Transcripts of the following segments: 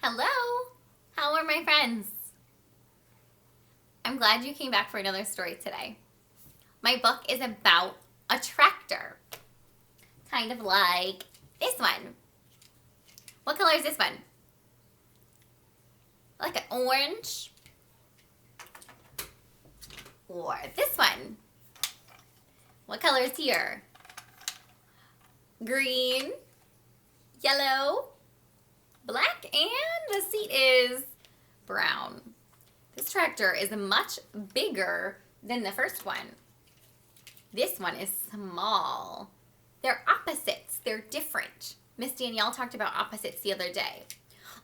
Hello! How are my friends? I'm glad you came back for another story today. My book is about a tractor, kind of like this one. What color is this one? Like an orange? Or this one? What color is here? Green, yellow, black, and the seat is brown. This tractor is much bigger than the first one. This one is small. They're opposites. They're different. Miss Danielle talked about opposites the other day.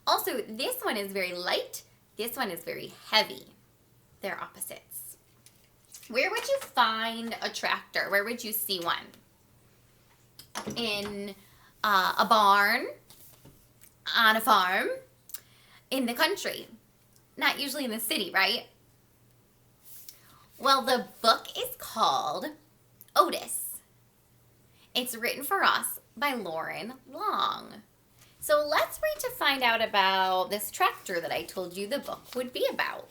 Also, this one is very light. This one is very heavy. They're opposites. Where would you find a tractor? Where would you see one? In a barn, on a farm, in the country. Not usually in the city, right? Well, the book is called Otis. It's written for us by Lauren Long. So let's read to find out about this tractor that I told you the book would be about.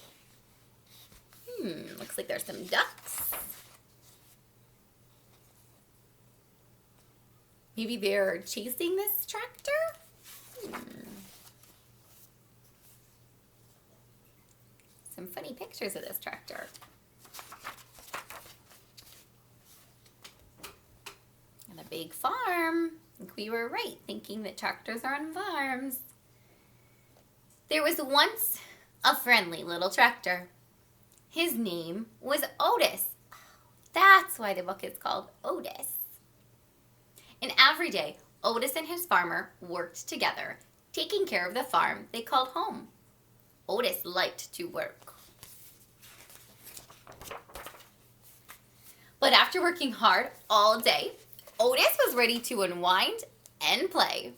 Looks like there's some ducks. Maybe they're chasing this tractor? Some funny pictures of this tractor. And a big farm. I think we were right, thinking that tractors are on farms. There was once a friendly little tractor. His name was Otis. That's why the book is called Otis. And every day, Otis and his farmer worked together, taking care of the farm they called home. Otis liked to work. But after working hard all day, Otis was ready to unwind and play.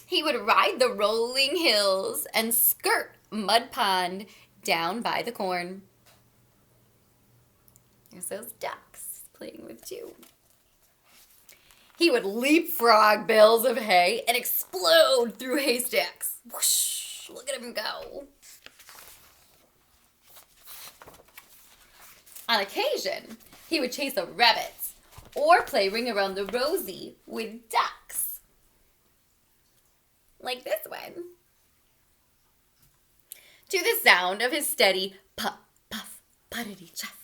He would ride the rolling hills and skirt Mud Pond down by the corn. There's those ducks playing with you. He would leapfrog bales of hay and explode through haystacks. Whoosh, look at him go. On occasion, he would chase the rabbits or play Ring Around the Rosie with ducks. Like this one. To the sound of his steady puff, puff, puttity chuff.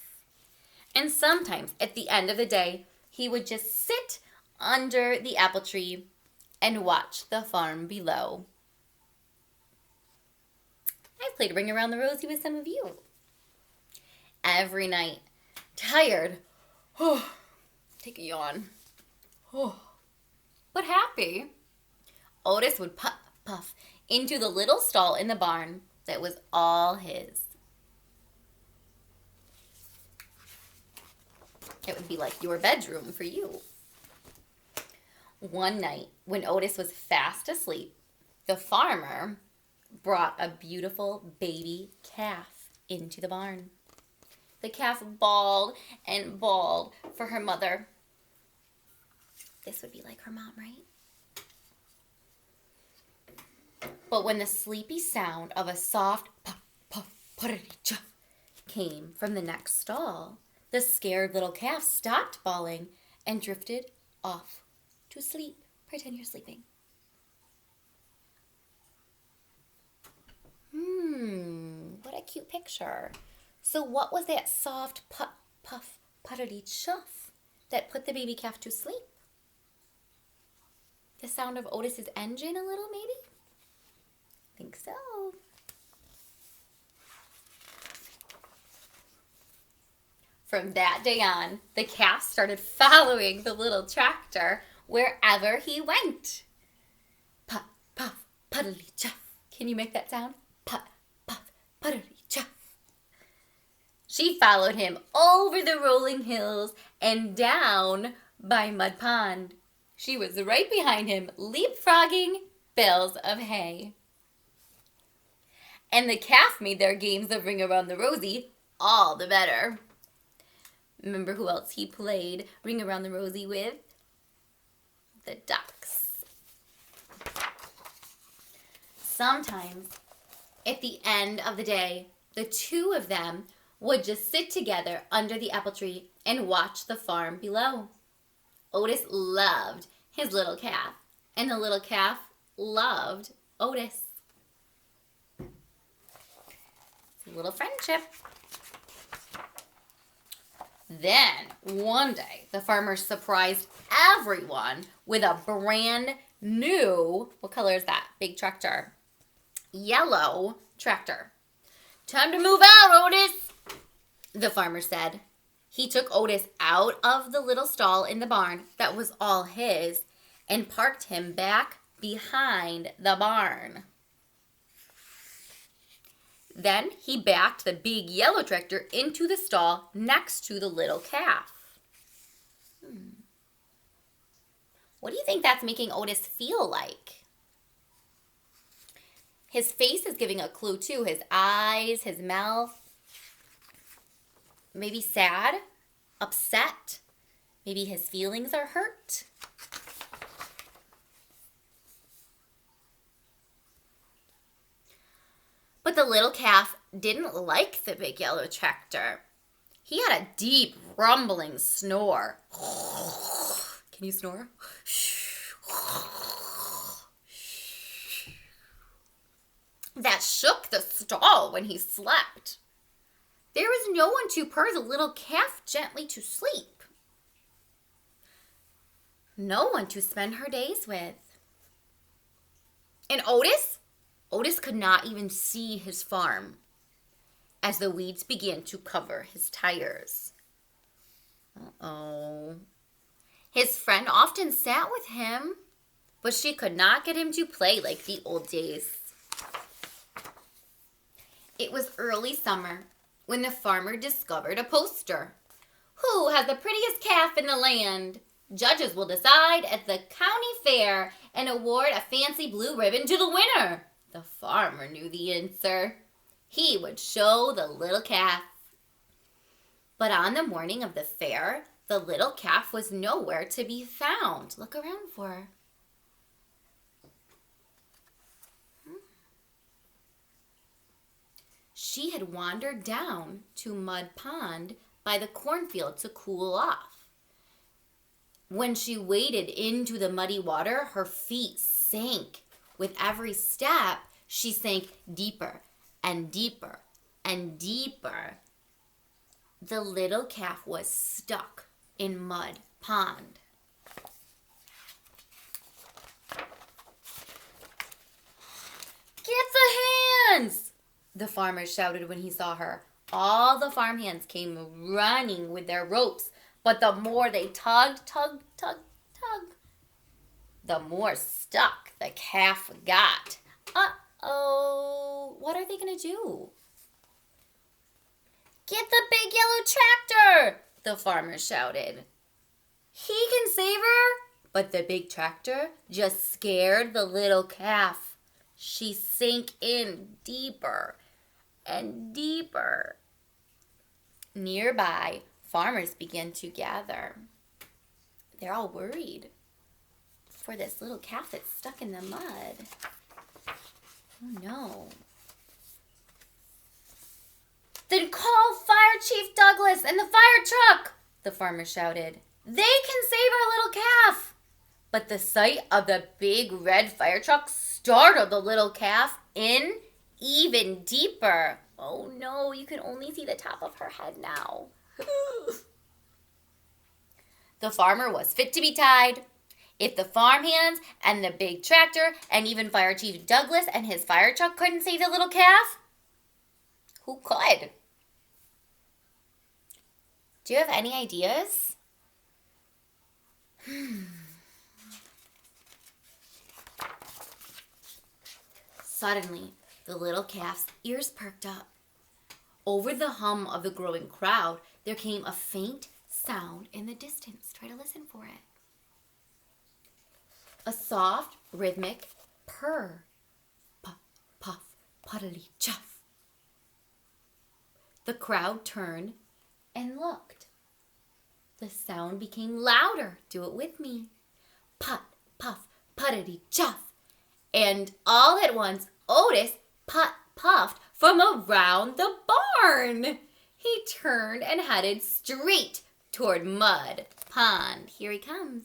And sometimes at the end of the day, he would just sit under the apple tree and watch the farm below. I've played Ring Around the Rosie with some of you. Every night, tired, take a yawn, but happy, Otis would puff, puff into the little stall in the barn that was all his. It would be like your bedroom for you. One night, when Otis was fast asleep, the farmer brought a beautiful baby calf into the barn. The calf bawled and bawled for her mother. This would be like her mom, right? But when the sleepy sound of a soft puff, puff, puttity chuff came from the next stall, the scared little calf stopped bawling and drifted off to sleep. Pretend you're sleeping. What a cute picture. So what was that soft puff, puff, puttity chuff that put the baby calf to sleep? The sound of Otis's engine a little, maybe? I think so. From that day on, the calf started following the little tractor wherever he went. Puff, puff, puttity chuff. Can you make that sound? Puff, puff, puttity chuff. She followed him over the rolling hills and down by Mud Pond. She was right behind him, leapfrogging bales of hay. And the calf made their games of Ring Around the Rosie all the better. Remember who else he played Ring Around the Rosie with? The ducks. sometimes, at the end of the day, the two of them would just sit together under the apple tree and watch the farm below. Otis loved his little calf, and the little calf loved Otis. It's a little friendship. Then, one day, the farmer surprised everyone with a brand new, what color is that? Big tractor. Yellow tractor. Time to move out, Otis, the farmer said. He took Otis out of the little stall in the barn that was all his and parked him back behind the barn. Then he backed the big yellow tractor into the stall next to the little calf. What do you think that's making Otis feel like? His face is giving a clue too. His eyes, his mouth. Maybe sad, upset. Maybe his feelings are hurt. But the little calf didn't like the big yellow tractor. He had a deep, rumbling snore. Can you snore? That shook the stall when he slept. There was no one to purr the little calf gently to sleep. No one to spend her days with. And Otis could not even see his farm as the weeds began to cover his tires. Uh-oh. His friend often sat with him, but she could not get him to play like the old days. It was early summer when the farmer discovered a poster. Who has the prettiest calf in the land? Judges will decide at the county fair and award a fancy blue ribbon to the winner. The farmer knew the answer. He would show the little calf. But on the morning of the fair, the little calf was nowhere to be found. Look around for her. She had wandered down to Mud Pond by the cornfield to cool off. When she waded into the muddy water, her feet sank. With every step, she sank deeper and deeper and deeper. The little calf was stuck in Mud Pond. Get the hands! The farmer shouted when he saw her. All the farm hands came running with their ropes, but the more they tugged, the more stuck the calf got. Uh-oh, what are they going to do? Get the big yellow tractor, the farmer shouted. He can save her, but the big tractor just scared the little calf. She sank in deeper and deeper. Nearby, farmers began to gather. They're all worried for this little calf that's stuck in the mud. Oh no. Then call Fire Chief Douglas and the fire truck, the farmer shouted. They can save our little calf. But the sight of the big red fire truck startled the little calf in even deeper. Oh no, you can only see the top of her head now. The farmer was fit to be tied. If the farmhands and the big tractor and even Fire Chief Douglas and his fire truck couldn't save the little calf, who could? Do you have any ideas? Suddenly, the little calf's ears perked up. Over the hum of the growing crowd, there came a faint sound in the distance. Try to listen for it. A soft, rhythmic purr. Puff, puff, puddly, chuff. The crowd turned and looked. The sound became louder. Do it with me. Put, puff, puddity, chuff. And all at once, Otis puffed from around the barn. He turned and headed straight toward Mud Pond. Here he comes.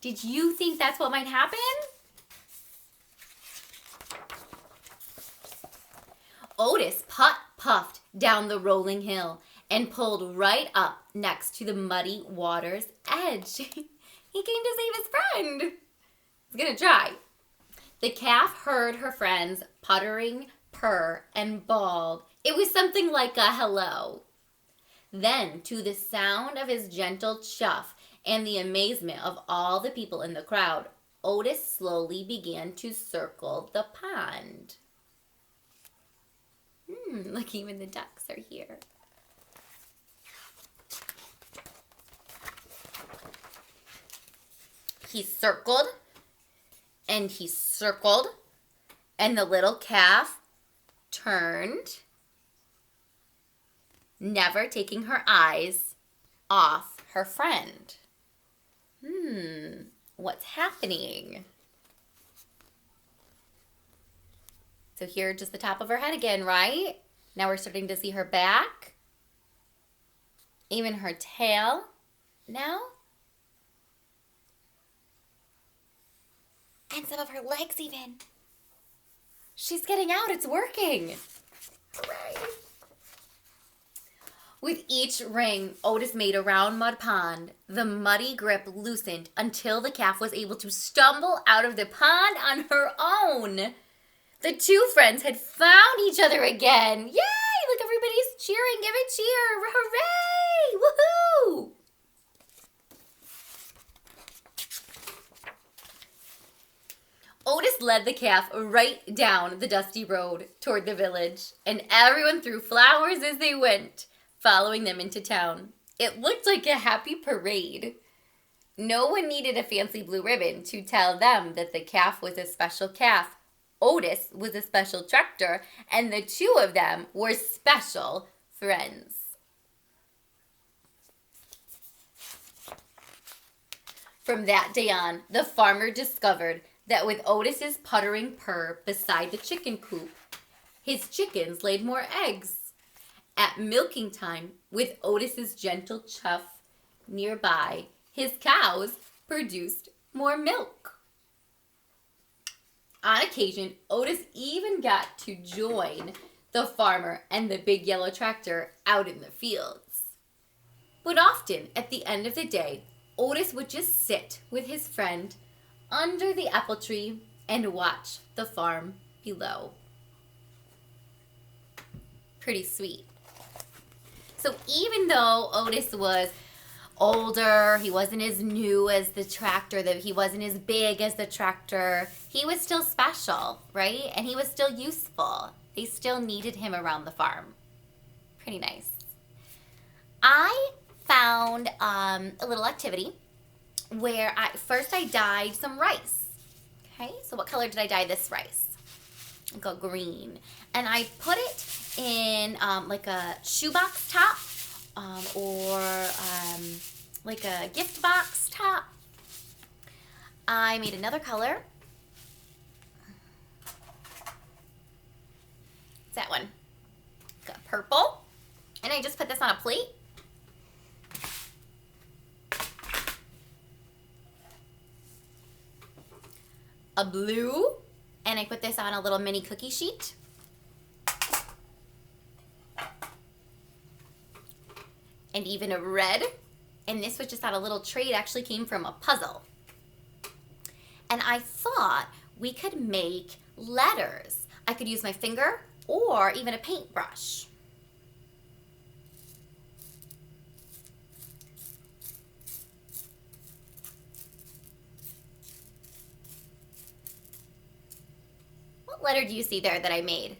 Did you think that's what might happen? Otis puffed down the rolling hill and pulled right up next to the muddy water's edge. He came to save his friend. He's gonna try. The calf heard her friend's puttering purr and bawled. It was something like a hello. Then, to the sound of his gentle chuff and the amazement of all the people in the crowd, Otis slowly began to circle the pond. Look, even the ducks are here. He circled, and he circled, and the little calf turned, never taking her eyes off her friend. What's happening? So here, just the top of her head again, right? Now we're starting to see her back. Even her tail now. And some of her legs even. She's getting out. It's working. Hooray. With each ring Otis made around Mud Pond, the muddy grip loosened until the calf was able to stumble out of the pond on her own. The two friends had found each other again. Yay! Look, everybody's cheering. Give a cheer. Hooray! Woohoo! Otis led the calf right down the dusty road toward the village, and everyone threw flowers as they went, following them into town. It looked like a happy parade. No one needed a fancy blue ribbon to tell them that the calf was a special calf. Otis was a special tractor, and the two of them were special friends. From that day on, the farmer discovered that with Otis's puttering purr beside the chicken coop, his chickens laid more eggs. At milking time, with Otis's gentle chuff nearby, his cows produced more milk. On occasion, Otis even got to join the farmer and the big yellow tractor out in the fields. But often, at the end of the day, Otis would just sit with his friend under the apple tree and watch the farm below. Pretty sweet. So even though Otis was older, he wasn't as new as the tractor, that he wasn't as big as the tractor, he was still special, right? And he was still useful. They still needed him around the farm. Pretty nice. I found a little activity where I dyed some rice. Okay, so what color did I dye this rice? I'll go green. And I put it in like a shoebox top or like a gift box top. I made another color. It's that one. Got purple. And I just put this on a plate. A blue, and I put this on a little mini cookie sheet. And even a red, and this was just on a little tray. It actually came from a puzzle. And I thought we could make letters. I could use my finger or even a paintbrush. What letter do you see there that I made?